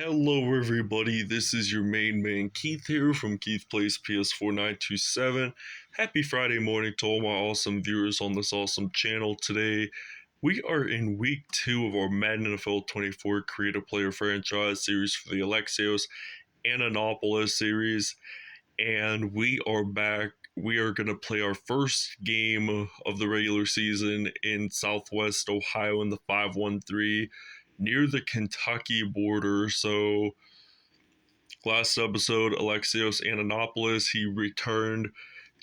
Hello everybody, this is your main man Keith here from Keith Plays PS4 927. Happy Friday morning to all my awesome viewers on this awesome channel. Today, we are in week 2 of our Madden NFL 24 Creative Player Franchise series for the Alexios Ananopolis series. And we are back. We are going to play our first game of the regular season in Southwest Ohio in the 513 near the Kentucky border. So last episode, Alexios Ananopolis, he returned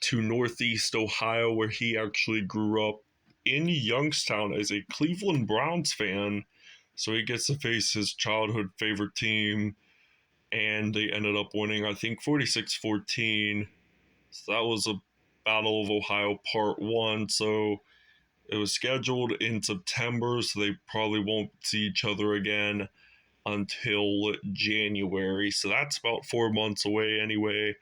to Northeast Ohio where he actually grew up in Youngstown as a Cleveland Browns fan. So he gets to face his childhood favorite team, and they ended up winning, I think, 46-14. So that was a Battle of Ohio Part 1. So it was scheduled in September, so they probably won't see each other again until January. So that's about 4 months away anyway.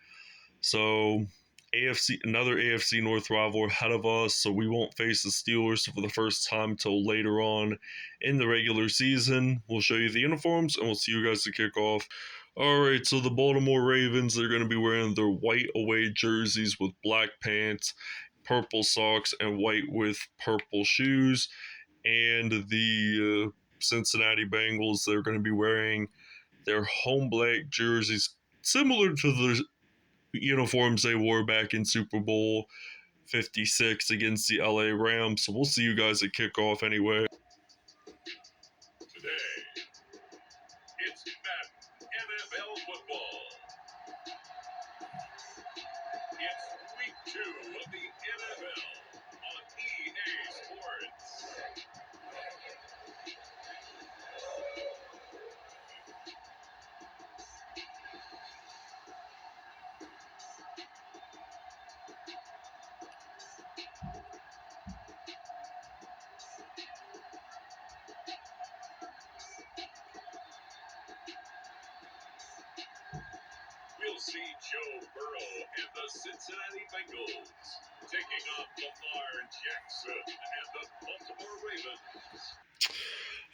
So another AFC North rival ahead of us, so we won't face the Steelers for the first time till later on in the regular season. We'll show you the uniforms and we'll see you guys to kick off. Alright, so the Baltimore Ravens, they're going to be wearing their white away jerseys with black pants, purple socks, and white with purple shoes. And the Cincinnati Bengals, they're going to be wearing their home black jerseys, similar to the uniforms they wore back in Super Bowl 56 against the LA Rams. So we'll see you guys at kickoff anyway. Today, it's Madden NFL football. It's week 2 of the NFL on EA Sports. We'll see Joe Burrow and the Cincinnati Bengals taking on Lamar Jackson and the Baltimore Ravens.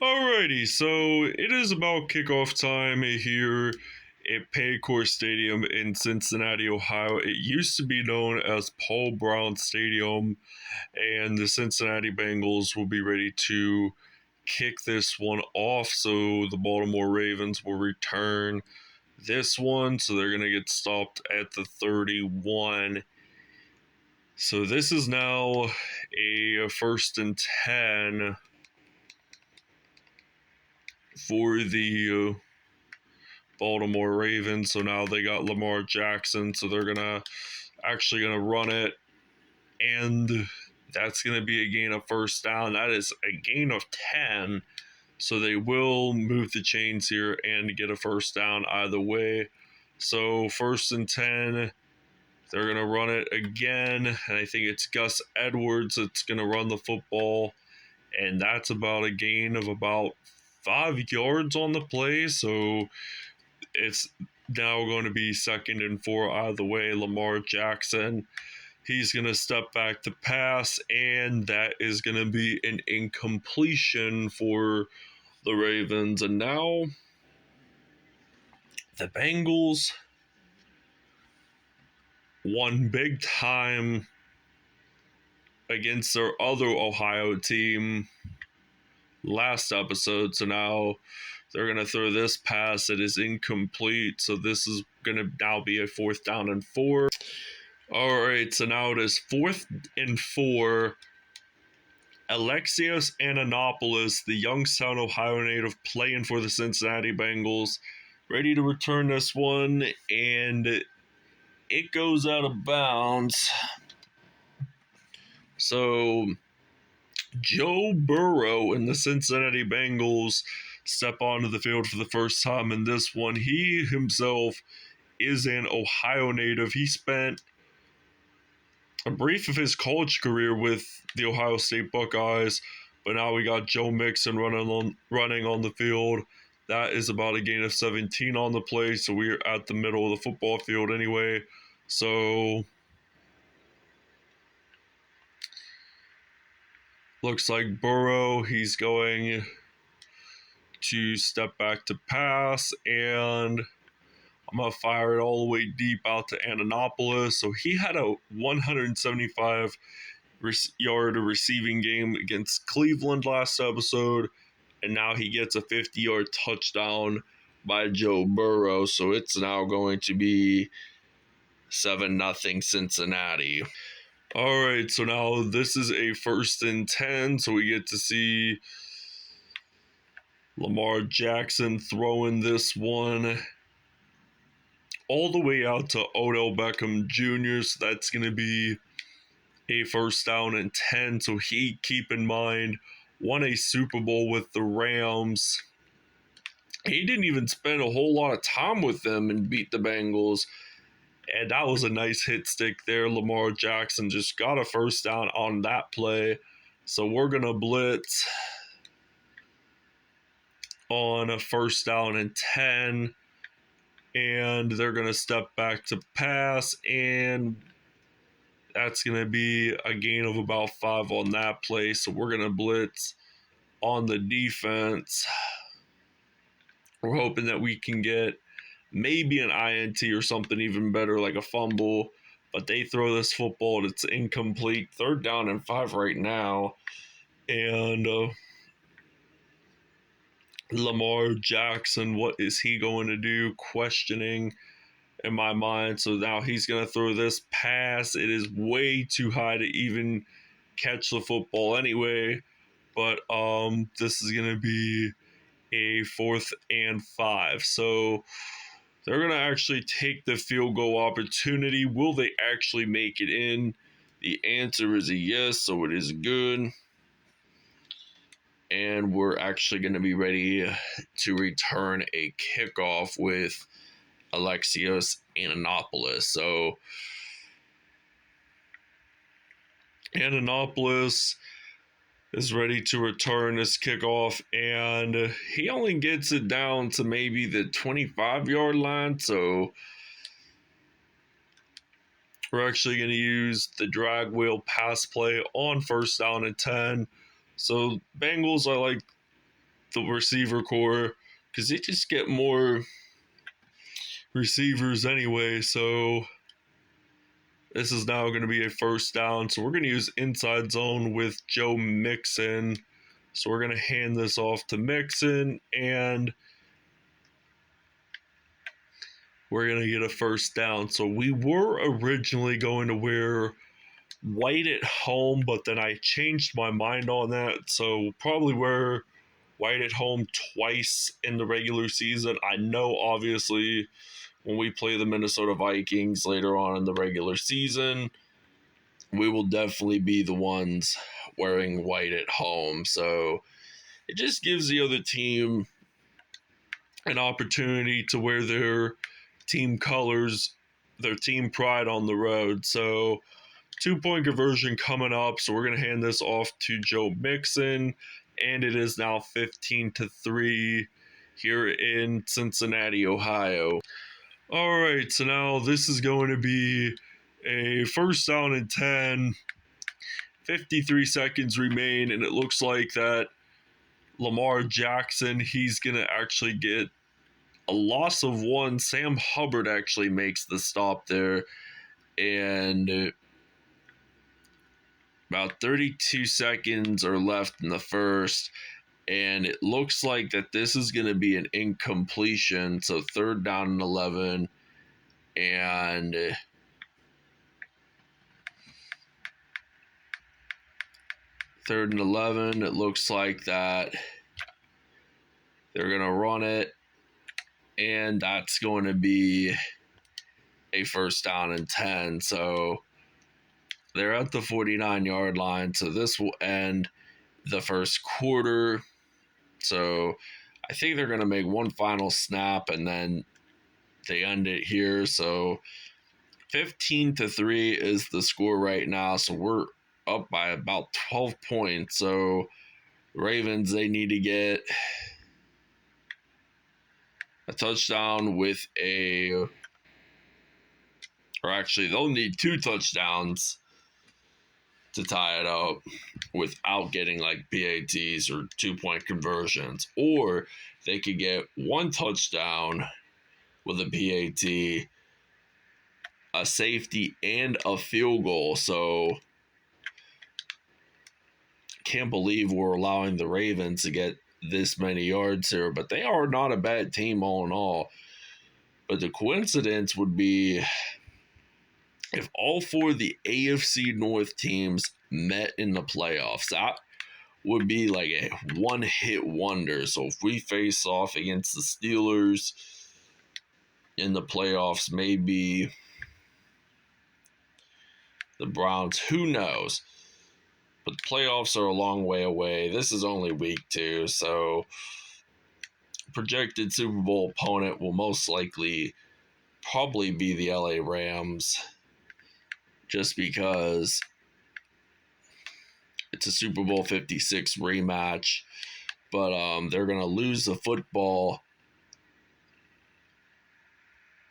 Alrighty, so it is about kickoff time here at Paycor Stadium in Cincinnati, Ohio. It used to be known as Paul Brown Stadium, and the Cincinnati Bengals will be ready to kick this one off. So the Baltimore Ravens will return this one, so they're going to get stopped at the 31. So this is now a 1st and 10 for the Baltimore Ravens. So now they got Lamar Jackson, so they're actually gonna run it, and that's gonna be a gain of first down. That is a gain of 10. So they will move the chains here and get a first down either way. So 1st and 10, they're going to run it again. And I think it's Gus Edwards that's going to run the football. And that's about a gain of about 5 yards on the play. So it's now going to be 2nd and 4 either way. Lamar Jackson, he's going to step back to pass. And that is going to be an incompletion for the Ravens. And now the Bengals won big time against their other Ohio team last episode. So now they're going to throw this pass that is incomplete. So this is going to now be a 4th down and 4. All right, so now it is 4th and 4. Alexios Ananopolis, the Youngstown, Ohio native, playing for the Cincinnati Bengals, ready to return this one, and it goes out of bounds. So Joe Burrow and the Cincinnati Bengals step onto the field for the first time in this one. He himself is an Ohio native. He spent a brief of his college career with the Ohio State Buckeyes, but now we got Joe Mixon running on the field. That is about a gain of 17 on the play, so we're at the middle of the football field anyway. So looks like Burrow, he's going to step back to pass, and I'm going to fire it all the way deep out to Antonopoulos. So he had a 175 yard receiving game against Cleveland last episode, and now he gets a 50-yard touchdown by Joe Burrow. So it's now going to be 7-0 Cincinnati. All right, so now this is a 1st and 10, so we get to see Lamar Jackson throwing this one all the way out to Odell Beckham Jr., so that's going to be a 1st down and 10. So keep in mind, won a Super Bowl with the Rams. He didn't even spend a whole lot of time with them and beat the Bengals. And that was a nice hit stick there. Lamar Jackson just got a 1st down on that play. So we're going to blitz on a 1st down and 10. And they're going to step back to pass, and that's going to be a gain of about 5 on that play. So we're going to blitz on the defense. We're hoping that we can get maybe an INT or something even better, like a fumble. But they throw this football, and it's incomplete. 3rd down and 5 right now. And Lamar Jackson, what is he going to do? Questioning in my mind. So now he's going to throw this pass. It is way too high to even catch the football anyway. But this is going to be a 4th and 5. So they're going to actually take the field goal opportunity. Will they actually make it in? The answer is a yes, so it is good. And we're actually going to be ready to return a kickoff with Alexios Antonopoulos. So Antonopoulos is ready to return this kickoff, and he only gets it down to maybe the 25-yard line. So we're actually going to use the drag wheel pass play on 1st down and 10. So Bengals, I like the receiver core because they just get more receivers anyway. So this is now going to be a 1st down. So we're going to use inside zone with Joe Mixon. So we're going to hand this off to Mixon, and we're going to get a 1st down. So we were originally going to wear white at home, but then I changed my mind on that. So we'll probably wear white at home twice in the regular season. I know, obviously, when we play the Minnesota Vikings later on in the regular season, we will definitely be the ones wearing white at home. So it just gives the other team an opportunity to wear their team colors, their team pride on the road. So 2-point conversion coming up. So we're going to hand this off to Joe Mixon, and it is now 15-3 here in Cincinnati, Ohio. All right, so now this is going to be a 1st down and 10. 53 seconds remain, and it looks like that Lamar Jackson, he's going to actually get a loss of 1. Sam Hubbard actually makes the stop there, and about 32 seconds are left in the 1st, and it looks like that this is going to be an incompletion. So 3rd down and 11, and 3rd and 11, it looks like that they're going to run it, and that's going to be a 1st down and 10. So they're at the 49-yard line, so this will end the 1st quarter. So I think they're going to make one final snap, and then they end it here. So 15-3 is the score right now. So we're up by about 12 points. So Ravens, they need to get a touchdown with or actually they'll need 2 touchdowns to tie it up without getting like PATs or 2-point conversions. Or they could get one touchdown with a PAT, a safety, and a field goal. So can't believe we're allowing the Ravens to get this many yards here, but they are not a bad team all in all. But the coincidence would be if all four of the AFC North teams met in the playoffs. That would be like a one-hit wonder. So if we face off against the Steelers in the playoffs, maybe the Browns, who knows? But the playoffs are a long way away. This is only week 2, so projected Super Bowl opponent will most likely probably be the LA Rams, just because it's a Super Bowl 56 rematch. But they're going to lose the football.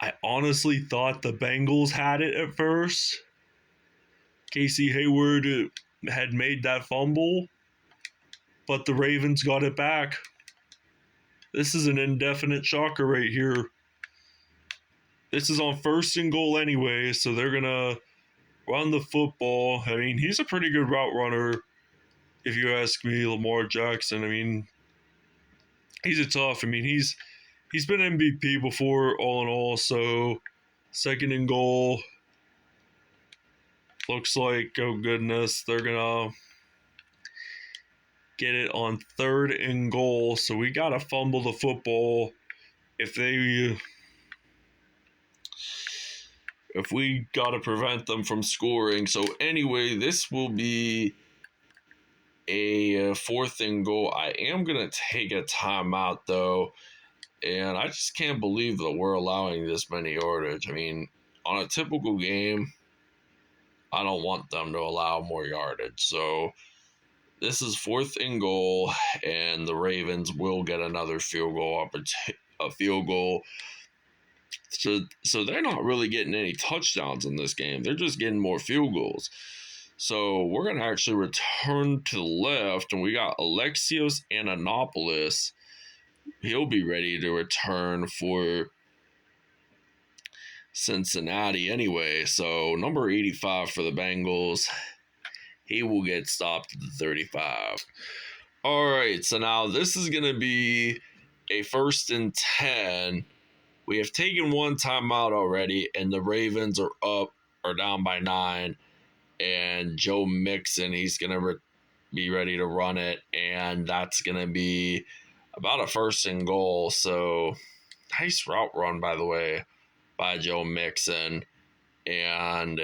I honestly thought the Bengals had it at first. Casey Hayward had made that fumble, but the Ravens got it back. This is an indefinite shocker right here. This is on 1st and goal anyway, so they're going to run the football. I mean, he's a pretty good route runner, if you ask me, Lamar Jackson. I mean, he's a tough. I mean, he's been MVP before, all in all, so 2nd and goal. Looks like, oh goodness, they're going to get it on 3rd and goal. So we got to fumble the football if we got to prevent them from scoring. So anyway, this will be a 4th and goal. I am going to take a timeout though. And I just can't believe that we're allowing this many yardage. I mean, on a typical game, I don't want them to allow more yardage. So this is 4th and goal, and the Ravens will get another field goal. So they're not really getting any touchdowns in this game. They're just getting more field goals. So we're going to actually return to the left, and we got Alexios Ananopoulos. He'll be ready to return for Cincinnati anyway. So number 85 for the Bengals. He will get stopped at the 35. All right, so now this is going to be a 1st and 10. We have taken one timeout already, and the Ravens are down by 9. And Joe Mixon, he's going to be ready to run it, and that's going to be about a 1st and goal. So nice route run, by the way, by Joe Mixon. And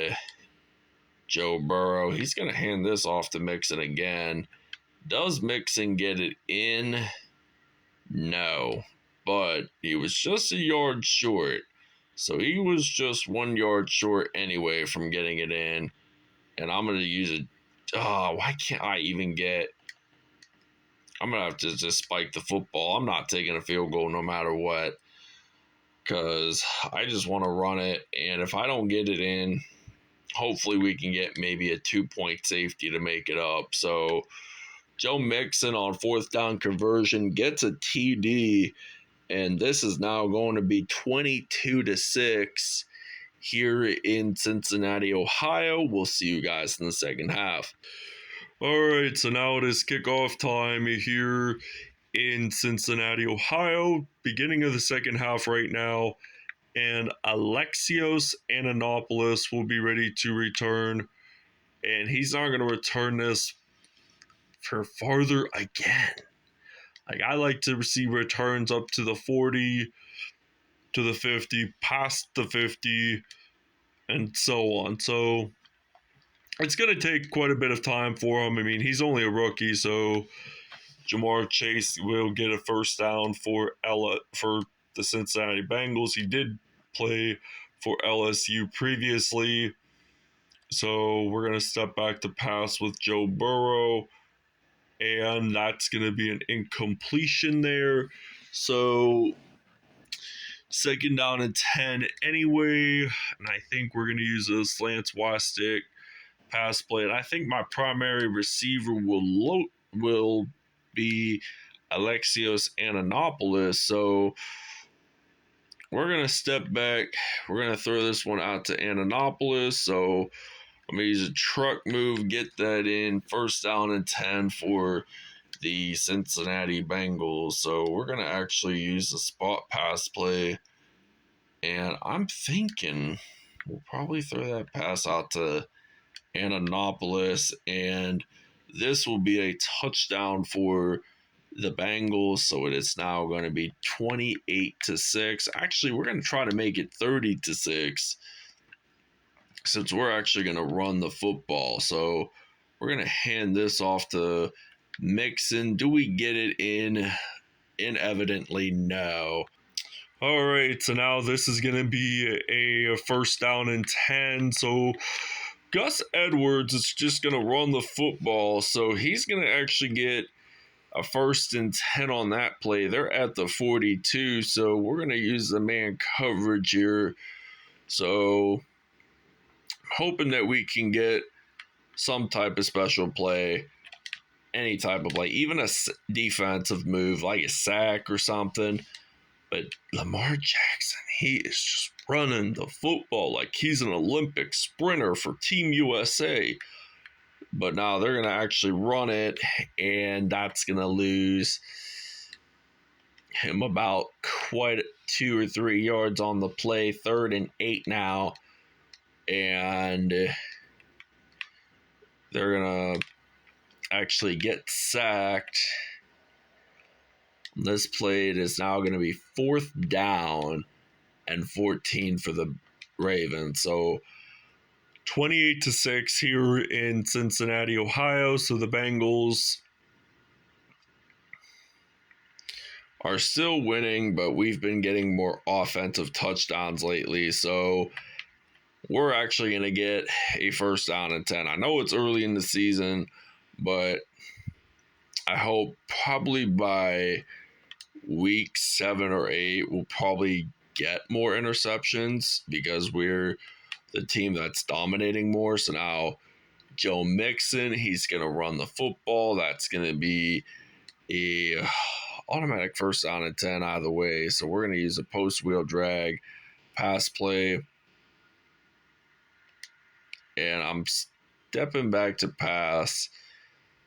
Joe Burrow, he's going to hand this off to Mixon again. Does Mixon get it in? No, but he was just a yard short. So he was just 1 yard short anyway from getting it in. And I'm going to use it. Oh, why can't I even get... I'm going to have to just spike the football. I'm not taking a field goal no matter what, because I just want to run it. And if I don't get it in, hopefully we can get maybe a 2-point safety to make it up. So Joe Mixon on 4th down conversion gets a TD, and this is now going to be 22-6 here in Cincinnati, Ohio. We'll see you guys in the second half. All right, so now it is kickoff time here in Cincinnati, Ohio. Beginning of the second half right now. And Alexios Ananopoulos will be ready to return. And he's not going to return this for farther again. Like, I like to see returns up to the 40, to the 50, past the 50, and so on. So it's going to take quite a bit of time for him. I mean, he's only a rookie, so Jamar Chase will get a 1st down for the Cincinnati Bengals. He did play for LSU previously. So we're going to step back to pass with Joe Burrow. And that's going to be an incompletion there. So 2nd down and 10 anyway. And I think we're going to use a slant stick pass play. And I think my primary receiver will be Alexios Ananopoulos. So we're going to step back. We're going to throw this one out to Ananopoulos. So I'm going to use a truck move, get that in. First down and 10 for the Cincinnati Bengals. So we're going to actually use the spot pass play. And I'm thinking we'll probably throw that pass out to Ananopoulos. And this will be a touchdown for the Bengals. So it is now going to be 28-6. Actually, we're going to try to make it 30-6. Since we're actually going to run the football. So we're going to hand this off to Mixon. Do we get it in? Evidently, no. All right, so now this is going to be a first down and 10. So Gus Edwards is just going to run the football. So he's going to actually get a first and 10 on that play. They're at the 42. So we're going to use the man coverage here. So hoping that we can get some type of special play, any type of play, even a defensive move like a sack or something. But Lamar Jackson, he is just running the football like he's an Olympic sprinter for Team USA. But now they're going to actually run it, and that's going to lose him about quite 2 or 3 yards on the play. 3rd and 8 now. And they're going to actually get sacked. This play is now going to be 4th down and 14 for the Ravens. So 28-6 here in Cincinnati, Ohio. So the Bengals are still winning, but we've been getting more offensive touchdowns lately. So we're actually going to get a first down and 10. I know it's early in the season, but I hope probably by week 7 or 8, we'll probably get more interceptions because we're the team that's dominating more. So now Joe Mixon, he's going to run the football. That's going to be a automatic first down and 10 out of the way. So we're going to use a post wheel drag pass play. And I'm stepping back to pass.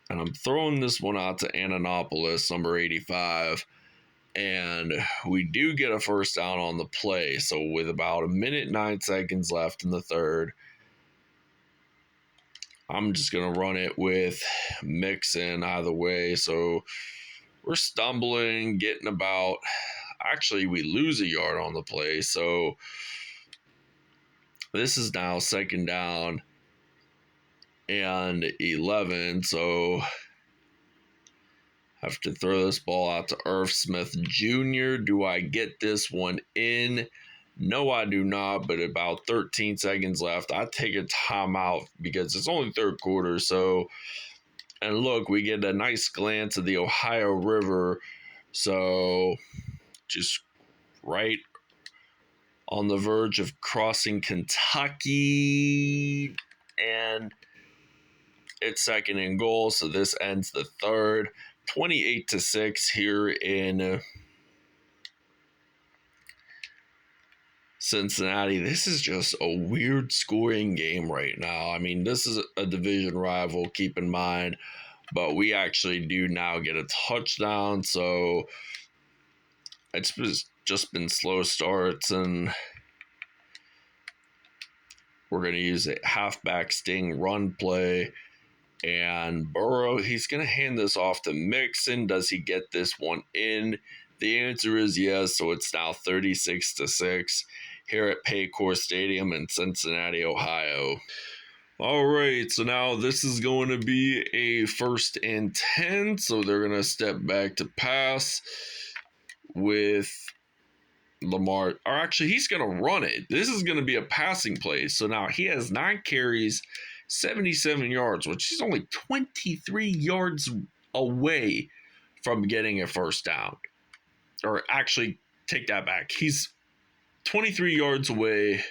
And I'm throwing this one out to Ananopoulos, number 85. And we do get a first down on the play. So with about 1 minute, 9 seconds left in the third, I'm just going to run it with Mixon either way. So we're stumbling, getting about, actually we lose a yard on the play. So this is now 2nd down and 11. So have to throw this ball out to Irv Smith Jr. Do I get this one in? No, I do not, but about 13 seconds left. I take a timeout because it's only 3rd quarter. So, and look, we get a nice glance of the Ohio River. So, just right on the verge of crossing Kentucky. And it's 2nd and goal. So, this ends the third. 28-6 here in Cincinnati. This is just a weird scoring game right now. I mean, this is a division rival, keep in mind, but we actually do now get a touchdown. So it's just been slow starts, and we're going to use a halfback sting run play. And Burrow, he's going to hand this off to Mixon. Does he get this one in? The answer is yes. So it's now 36-6 here at Paycor Stadium in Cincinnati, Ohio. All right, so now this is going to be a 1st and 10. So they're going to step back to pass with Lamar. Or actually, he's going to run it. This is going to be a passing play. So now he has 9 carries, 77 yards, which is only 23 yards away from getting a first down. Or actually, take that back. He's 23 yards away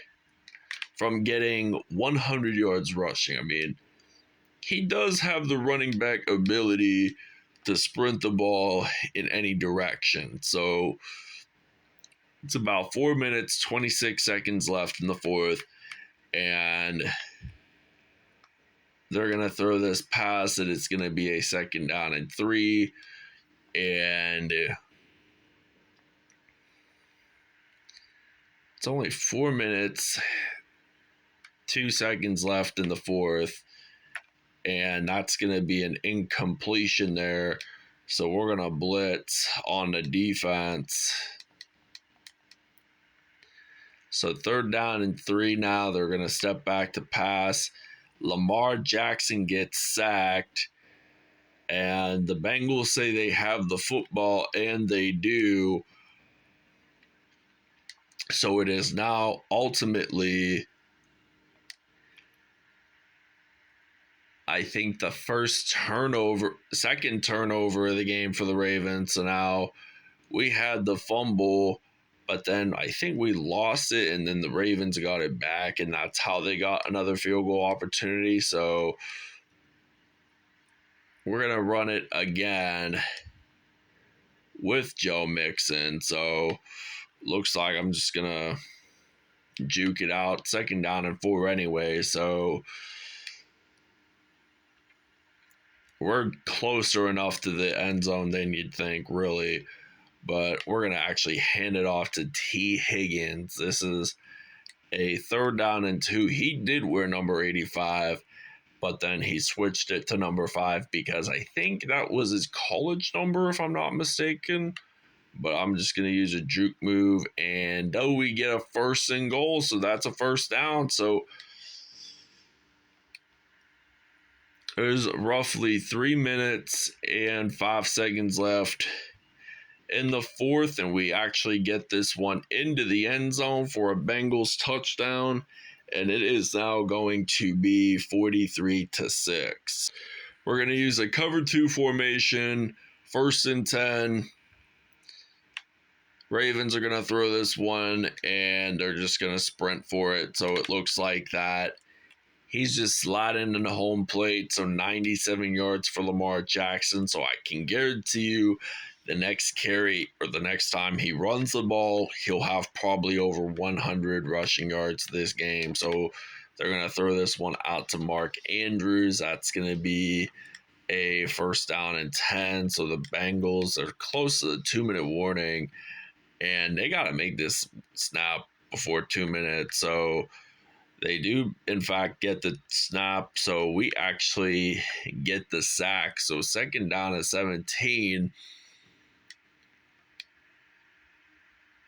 from getting 100 yards rushing. I mean, he does have the running back ability to sprint the ball in any direction. So it's about 4 minutes, 26 seconds left in the fourth, and they're going to throw this pass, and it's going to be a 2nd down and 3, and it's only 4 minutes, 2 seconds left in the fourth, and that's going to be an incompletion there. So we're going to blitz on the defense. So 3rd down and 3 now. They're going to step back to pass. Lamar Jackson gets sacked, and the Bengals say they have the football, and they do. So it is now ultimately, I think, the second turnover of the game for the Ravens. So now we had the fumble, but then I think we lost it, and then the Ravens got it back, and that's how they got another field goal opportunity. So we're going to run it again with Joe Mixon. So looks like I'm just going to juke it out. 2nd down and 4 anyway. So we're closer enough to the end zone than you'd think, really. But we're going to actually hand it off to T. Higgins. This is a 3rd down and 2. He did wear number 85, but then he switched it to number 5 because I think that was his college number, if I'm not mistaken. But I'm just going to use a juke move, and we get a 1st and goal, so that's a 1st down. So there's roughly 3 minutes and 5 seconds left in the fourth, and we actually get this one into the end zone for a Bengals touchdown, and it is now going to be 43-6. We're going to use a cover 2 formation, 1st and 10. Ravens are going to throw this one, and they're just going to sprint for it. So it looks like that. He's just sliding in the home plate, so 97 yards for Lamar Jackson. So I can guarantee you the next carry or the next time he runs the ball, he'll have probably over 100 rushing yards this game. So they're going to throw this one out to Mark Andrews. That's going to be a 1st down and 10. So the Bengals are close to the 2-minute warning, and they got to make this snap before 2 minutes. So they do, in fact, get the snap. So we actually get the sack. So 2nd down and 17.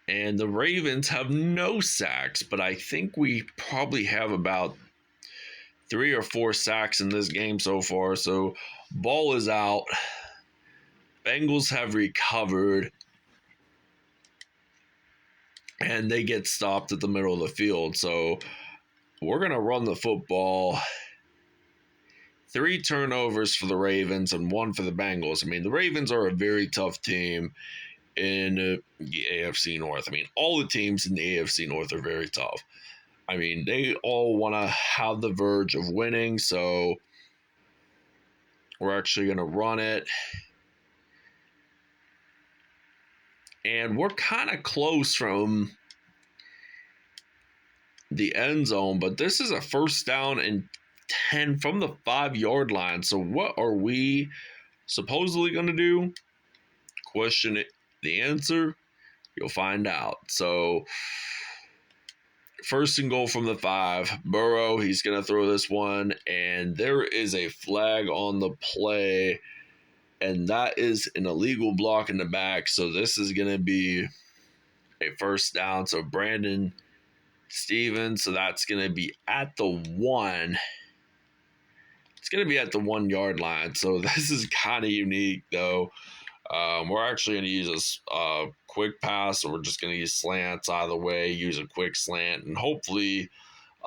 And the Ravens have no sacks, but I think we probably have about 3 or 4 sacks in this game so far. So ball is out. Bengals have recovered, and they get stopped at the middle of the field. So we're going to run the football. 3 turnovers for the Ravens and 1 for the Bengals. I mean, the Ravens are a very tough team in the AFC North. I mean, all the teams in the AFC North are very tough. I mean, they all want to have the verge of winning, so we're actually going to run it. And we're kind of close from the end zone, but this is a 1st down and 10 from the 5-yard line. So what are we supposedly going to do? Question it. The answer, you'll find out. So 1st and goal from the 5. Burrow, he's going to throw this one, and there is a flag on the play, and that is an illegal block in the back. So this is going to be a 1st down. So Brandon Stevens, so that's going to be at the 1. It's going to be at the 1-yard line. So this is kind of unique, though. We're actually going to use a quick pass, so we're just going to use slants either way, use a quick slant, and hopefully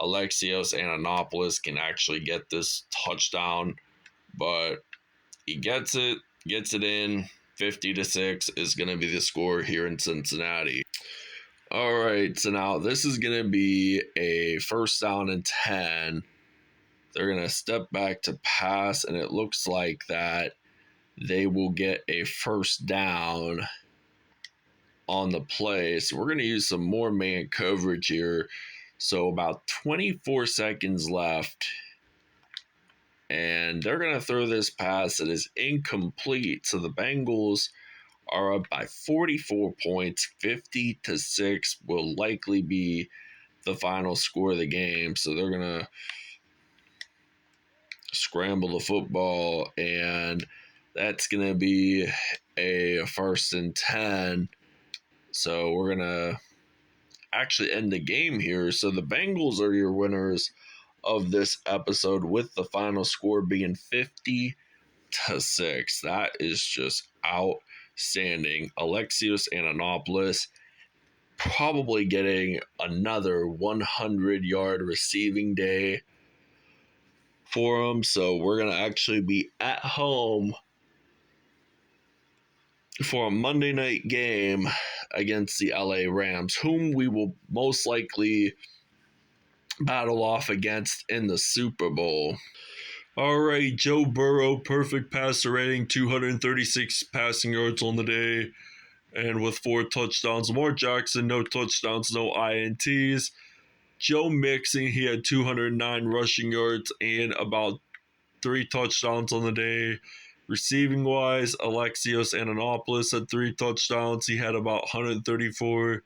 Alexios Ananopoulos can actually get this touchdown. But he gets it in. 50-6 is going to be the score here in Cincinnati. All right, so now this is going to be a 1st down and 10. They're going to step back to pass, and it looks like that they will get a first down on the play. So we're going to use some more man coverage here. So about 24 seconds left. And they're going to throw this pass that is incomplete. So the Bengals are up by 44 points. 50-6 will likely be the final score of the game. So they're going to scramble the football, and that's going to be a 1st and 10. So we're going to actually end the game here. So the Bengals are your winners of this episode, with the final score being 50-6. That is just outstanding. Alexios Antonopoulos probably getting another 100-yard receiving day for him. So we're going to actually be at home for a Monday night game against the LA Rams, whom we will most likely battle off against in the Super Bowl. All right, Joe Burrow, perfect passer rating, 236 passing yards on the day, and with 4 touchdowns. Lamar Jackson, no touchdowns, no INTs. Joe Mixon, he had 209 rushing yards and about 3 touchdowns on the day. Receiving wise, Alexios Antonopoulos had 3 touchdowns. He had about 134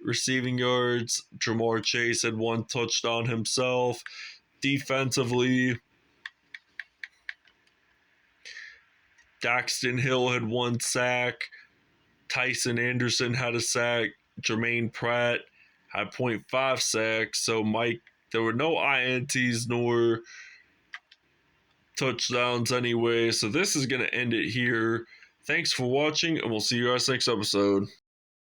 receiving yards. Ja'Marr Chase had 1 touchdown himself. Defensively, Daxton Hill had 1 sack. Tyson Anderson had a sack. Jermaine Pratt had 0.5 sacks. So, Mike, there were no INTs nor touchdowns anyway. So this is going to end it here. Thanks for watching, and we'll see you guys next episode.